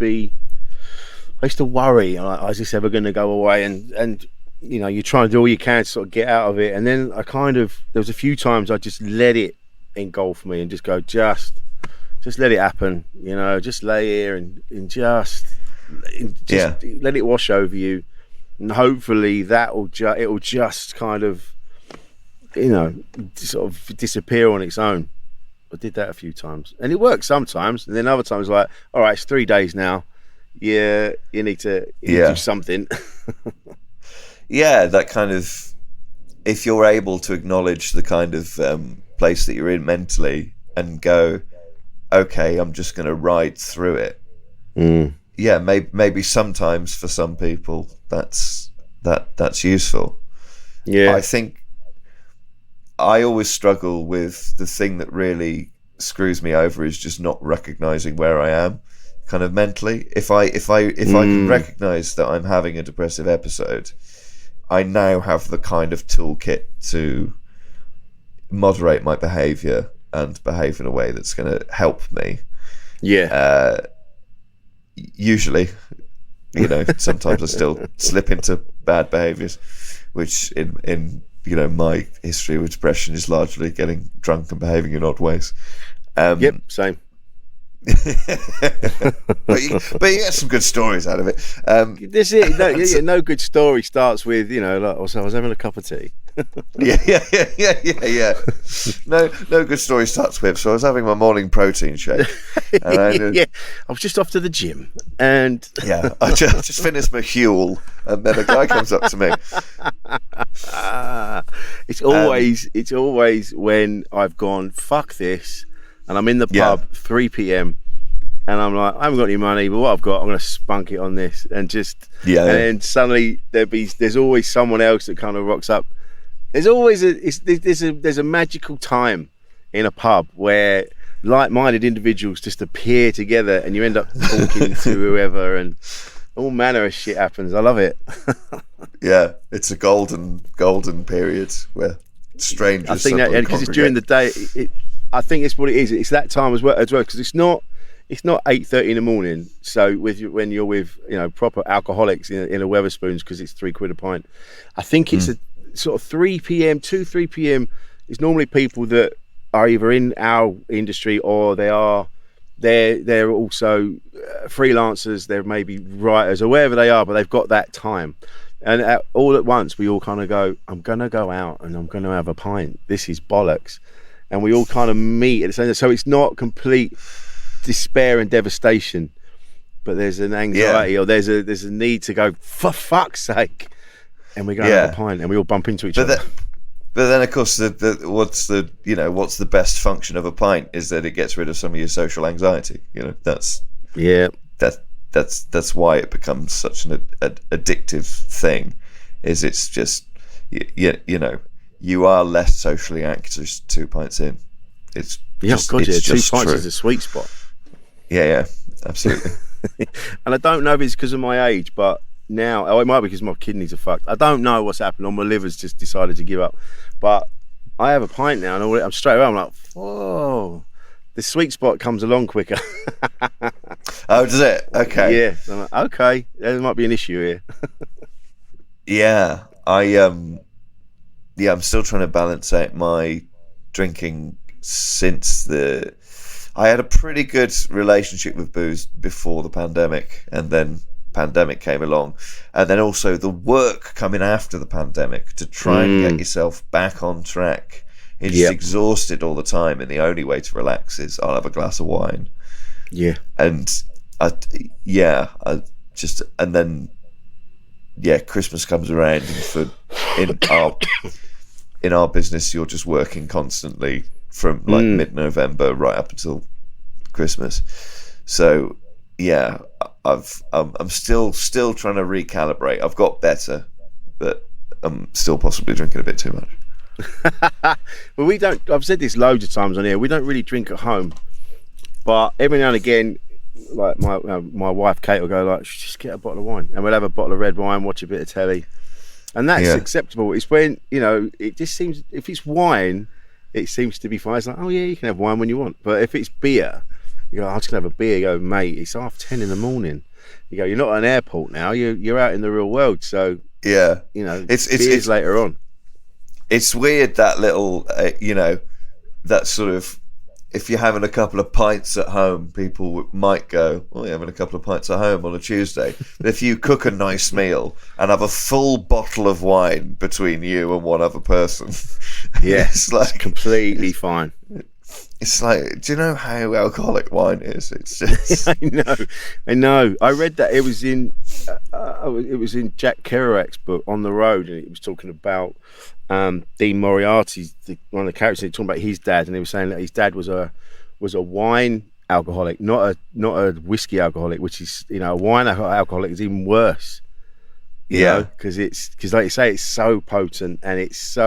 worry, is this ever going to go away? And you know, you're trying to do all you can to sort of get out of it. And then there was a few times I just let it engulf me and just go, just let it happen. You know, just lay here and just let it wash over you. And hopefully it'll just kind of, you know, sort of disappear on its own. I did that a few times, and it works sometimes, and then other times like, all right, it's 3 days now. Yeah, you need to do something. That kind of, if you're able to acknowledge the kind of place that you're in mentally and go, okay, I'm just going to ride through it. Maybe sometimes for some people that's useful. I think I always struggle with the thing that really screws me over is just not recognizing where I am kind of mentally. If I can recognize that I'm having a depressive episode, I now have the kind of toolkit to moderate my behavior and behave in a way that's going to help me. Usually, you know, sometimes I still slip into bad behaviors, which in you know, my history with depression is largely getting drunk and behaving in odd ways. Same. but you get some good stories out of it. This is no good story starts with, you know, like, also I was having a cup of tea. Yeah. No good story starts with, so I was having my morning protein shake. And I was just off to the gym, and I just finished my Huel, and then a guy comes up to me. It's always when I've gone fuck this, and I'm in the pub 3 p.m. And I'm like, I haven't got any money, but what I've got, I'm going to spunk it on this, and just and then suddenly there's always someone else that kind of rocks up. There's always there's a magical time in a pub where like-minded individuals just appear together, and you end up talking to whoever, and all manner of shit happens. I love it. Yeah, it's a golden period where strangers. I think that because it's during the day. I think it's what it is. It's that time as well because it's not 8:30 in the morning. So when you're with proper alcoholics in a Wetherspoons, because it's £3 a pint. I think it's a sort of 3 p.m. 3 p.m. is normally people that are either in our industry or they're also freelancers. They're maybe writers or wherever they are, but they've got that time. And all at once, we all kind of go, I'm going to go out and I'm going to have a pint. This is bollocks. And we all kind of meet at the same time. So it's not complete despair and devastation, but there's an anxiety or there's a need to go, for fuck's sake. And we go have a pint and we all bump into each other. But then, of course, what's the best function of a pint is that it gets rid of some of your social anxiety. That's why it becomes such an addictive thing. Is it's just you are less socially anxious 2 pints in. It's 2 pints is a sweet spot. Yeah, absolutely. And I don't know if it's because of my age, but now it might be because my kidneys are fucked. I don't know what's happened, or my liver's just decided to give up. But I have a pint now, and I'm straight away. I'm like, whoa, the sweet spot comes along quicker. Oh, does it? Okay. Yeah. So I'm like, okay, there might be an issue here. Yeah, I'm still trying to balance out my drinking since I had a pretty good relationship with booze before the pandemic, and then pandemic came along, and then also the work coming after the pandemic to try and get yourself back on track. You're just exhausted all the time, and the only way to relax is I'll have a glass of wine. Yeah. And Christmas comes around, and in our business, you're just working constantly from like mid-November right up until Christmas. So I'm still trying to recalibrate. I've got better, but I'm still possibly drinking a bit too much. Well, we don't. I've said this loads of times on here. We don't really drink at home, but every now and again, like my wife Kate will go like, just get a bottle of wine, and we'll have a bottle of red wine, watch a bit of telly, and that's acceptable. It's when it just seems, if it's wine, it seems to be fine. It's like, oh yeah, you can have wine when you want. But if it's beer, you go, I'm just gonna have a beer. You go, mate, it's 10:30 in the morning. You go, you're not at an airport now. You're out in the real world. So it's later on. It's weird that little, that sort of, if you're having a couple of pints at home, people might go, oh, you're having a couple of pints at home on a Tuesday. But if you cook a nice meal and have a full bottle of wine between you and one other person, it's completely fine. It's like, do you know how alcoholic wine is? It's just... I know. I read that it was in Jack Kerouac's book On the Road, and it was talking about Dean Moriarty's one of the characters, talking about his dad, and he was saying that his dad was a wine alcoholic, not a whiskey alcoholic, which is a wine alcoholic is even worse. Because like you say, it's so potent and it's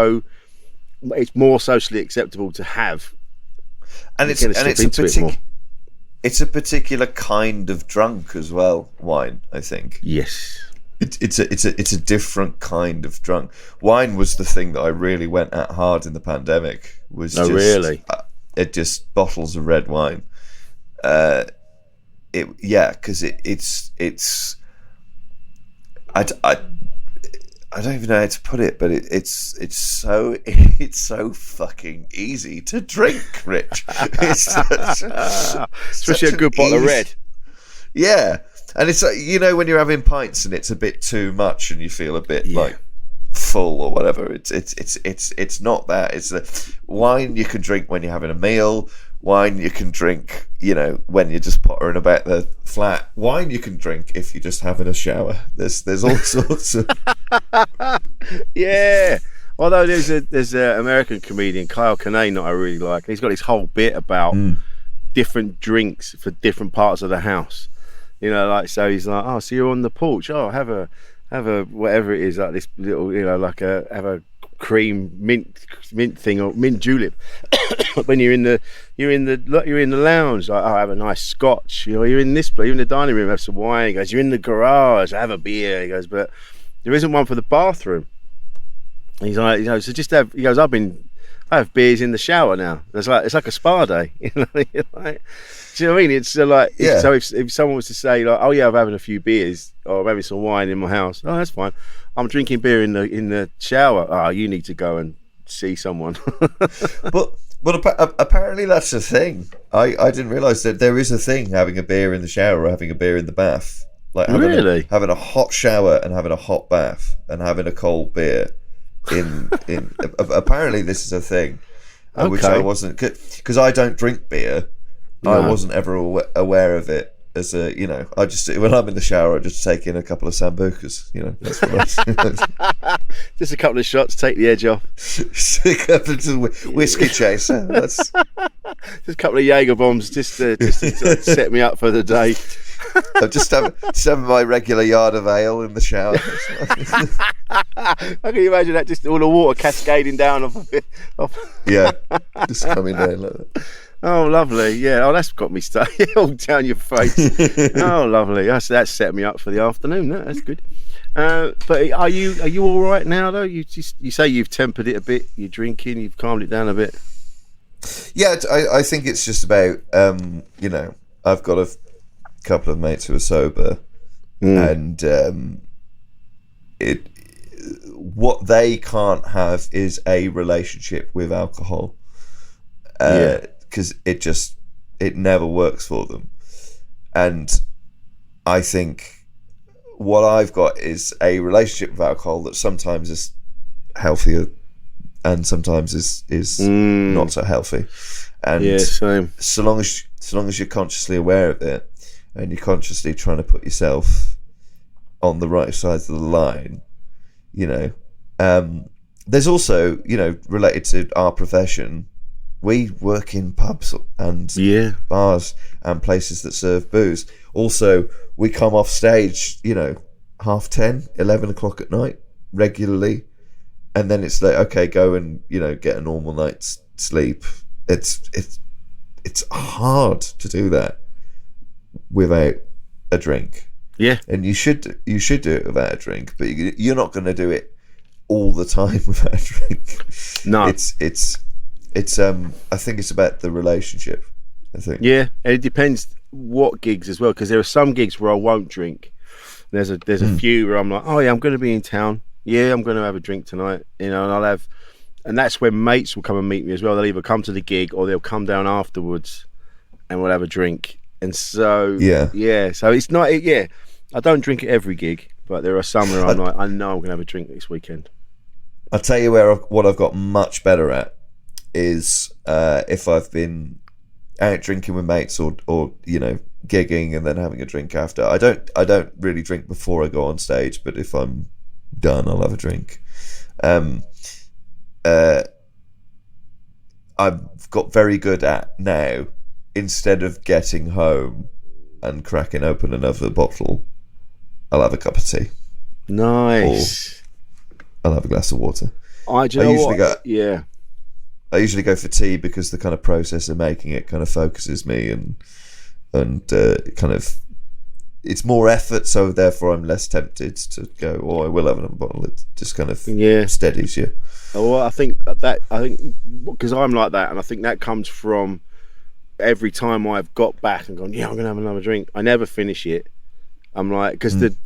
more socially acceptable to have. And it's a particular kind of drunk as well, wine, I think. Yes. It's a different kind of drunk. Wine was the thing that I really went at hard in the pandemic. Really? It just bottles of red wine. Because it's I don't even know how to put it, but it's so fucking easy to drink, Rich. Especially a good bottle of red. Yeah, and it's like, when you're having pints and it's a bit too much and you feel a bit like full or whatever. It's not that. It's the wine you can drink when you're having a meal. Wine you can drink, when you're just pottering about the flat. Wine you can drink if you're just having a shower. There's all sorts of... Yeah. Although there's a American comedian, Kyle Kinane, that I really like. He's got this whole bit about different drinks for different parts of the house. You know, like, so he's like, oh, so you're on the porch. Oh, have a whatever it is, like this little, you know, like have a cream mint thing or mint julep. When you're in the lounge, like, oh, have a nice scotch. You know, you're in this place, you're in the dining room, have some wine. He goes, you're in the garage, have a beer. He goes, but there isn't one for the bathroom. And he's like, you know, so just have. He goes, I have beers in the shower now. It's like a spa day. You know, like, do you know what I mean? It's like, so if someone was to say like, oh yeah, I'm having a few beers or I'm having some wine in my house, oh, that's fine. I'm drinking beer in the shower. Oh, you need to go and see someone. but apparently that's a thing. I didn't realise that there is a thing, having a beer in the shower or having a beer in the bath. Like having a hot shower and having a hot bath and having a cold beer. Apparently this is a thing, which I wasn't, because I don't drink beer. No. I wasn't ever aware of it as a, you know, I just, when I'm in the shower, I just take in a couple of sambucas, you know, that's what I just a couple of shots, take the edge off. A couple of whiskey chaser. That's just a couple of Jaeger bombs just to set me up for the day. I'm just having my regular yard of ale in the shower. I can imagine that, just all the water cascading down off. Yeah, just coming down like that. Oh, lovely. Yeah. Oh, that's got me started all down your face. Oh, lovely. That set me up for the afternoon. That's good. But are you all right now though? You say you've tempered it a bit. You're drinking. You've calmed it down a bit. Yeah, I think it's just about you know, I've got a couple of mates who are sober, and what they can't have is a relationship with alcohol. Because it never works for them. And I think what I've got is a relationship with alcohol that sometimes is healthier and sometimes is not so healthy. And same. So long as you're consciously aware of it and you're consciously trying to put yourself on the right side of the line, you know. There's also, you know, related to our profession, we work in pubs and bars and places that serve booze. Also, we come off stage, you know, 10:30, 11 o'clock at night regularly, and then it's like, okay, go and, you know, get a normal night's sleep. It's hard to do that without a drink. Yeah, and you should do it without a drink, but you're not going to do it all the time without a drink. No, it's I think it's about the relationship. I think. Yeah, and it depends what gigs as well, because there are some gigs where I won't drink. There's a few where I'm like, oh yeah, I'm going to be in town. Yeah, I'm going to have a drink tonight. You know, and that's when mates will come and meet me as well. They'll either come to the gig or they'll come down afterwards, and we'll have a drink. And so so it's not. I don't drink at every gig, but there are some where I'm like, I know I'm going to have a drink this weekend. I'll tell you what I've got much better at is if I've been out drinking with mates or you know, gigging and then having a drink after. I don't really drink before I go on stage, but if I'm done, I'll have a drink. I've got very good at now, instead of getting home and cracking open another bottle, I'll have a cup of tea. Nice. Or I'll have a glass of water. I usually go for tea because the kind of process of making it kind of focuses me and kind of, it's more effort, so therefore I'm less tempted to go, oh, I will have another bottle. It just kind of steadies you. Well, I think because I'm like that, and I think that comes from every time I've got back and gone, yeah, I'm gonna have another drink, I never finish it. I'm like, because the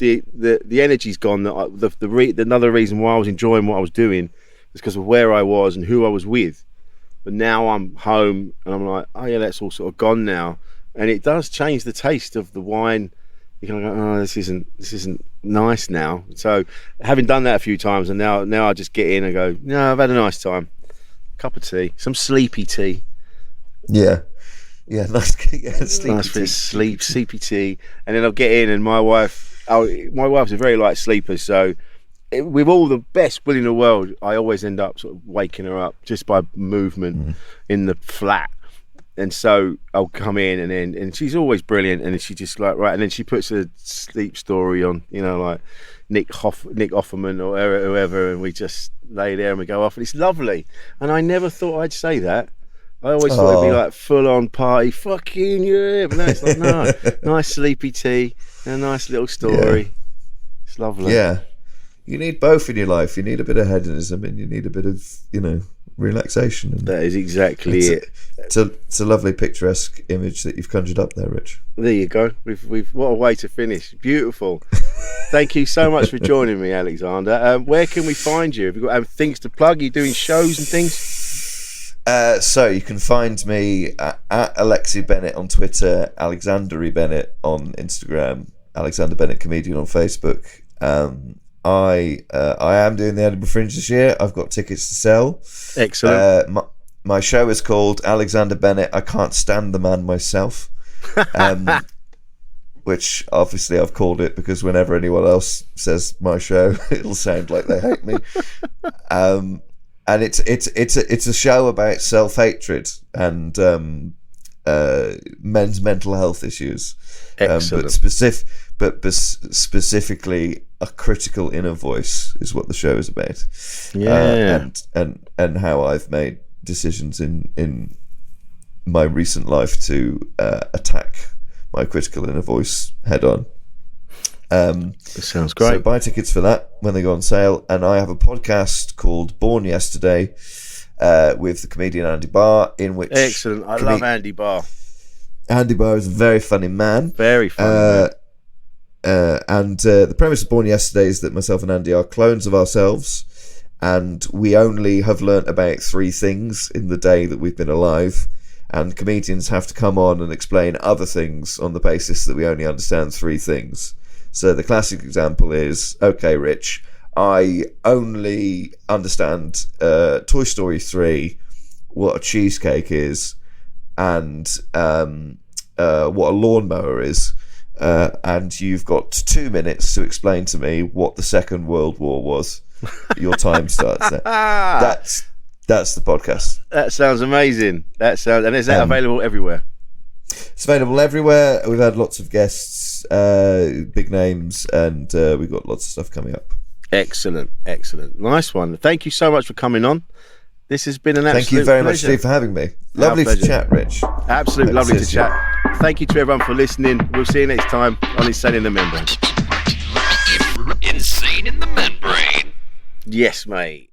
energy's gone. Another reason why I was enjoying what I was doing is because of where I was and who I was with. But now I'm home and I'm like, oh yeah, that's all sort of gone now, and it does change the taste of the wine. You kind of go, oh, this isn't nice now. So having done that a few times, and now I just get in and go, no, I've had a nice time. Cup of tea, some sleepy tea. Yeah, nice. Sleepy nice bit of sleepy tea, and then I'll get in, and my wife's a very light sleeper, so with all the best will in the world, I always end up sort of waking her up just by movement in the flat. And so I'll come in, and she's always brilliant, and she just like right, and then she puts a sleep story on, you know, like Nick Offerman or whoever, and we just lay there and we go off, and it's lovely. And I never thought I'd say that. I always thought it'd be like full on party, fucking yeah, but no, it's like no, nice sleepy tea, and a nice little story. Yeah. It's lovely. Yeah, you need both in your life. You need a bit of hedonism, and you need a bit of, you know, relaxation. And that is exactly it. It's a lovely picturesque image that you've conjured up there, Rich. There you go. We've what a way to finish. Beautiful. Thank you so much for joining me, Alexander. Where can we find you? Have you got things to plug? Are you doing shows and things? So you can find me at Alexi Bennett on Twitter, Alexander Bennett on Instagram, Alexander Bennett Comedian on Facebook. I am doing the Edinburgh Fringe this year. I've got tickets to sell. Excellent. My show is called Alexander Bennett, I Can't Stand the Man Myself, which obviously I've called it because whenever anyone else says my show, it'll sound like they hate me. And it's a show about self-hatred and men's mental health issues. Excellent. But specifically a critical inner voice is what the show is about. Yeah. And how I've made decisions in my recent life to attack my critical inner voice head on. That sounds great. So buy tickets for that when they go on sale. And I have a podcast called Born Yesterday with the comedian Andy Barr, in which excellent. I love Andy Barr. Andy Barr is a very funny man. Very funny. And the premise of Born Yesterday is that myself and Andy are clones of ourselves, and we only have learnt about 3 things in the day that we've been alive, and comedians have to come on and explain other things on the basis that we only understand 3 things. So the classic example is, okay, Rich, I only understand Toy Story 3, what a cheesecake is, and what a lawnmower is. And you've got 2 minutes to explain to me what the Second World War was. Your time starts there. That's the podcast. That sounds amazing. And is that available everywhere? It's available everywhere. We've had lots of guests, big names, and we've got lots of stuff coming up. Excellent. Nice one. Thank you so much for coming on. This has been an absolute Thank you very pleasure. much, Steve, for having me. Lovely to chat, Rich. Absolutely lovely to chat. Thank you to everyone for listening. We'll see you next time on Insane in the Membrane. Insane in the Membrane. Yes, mate.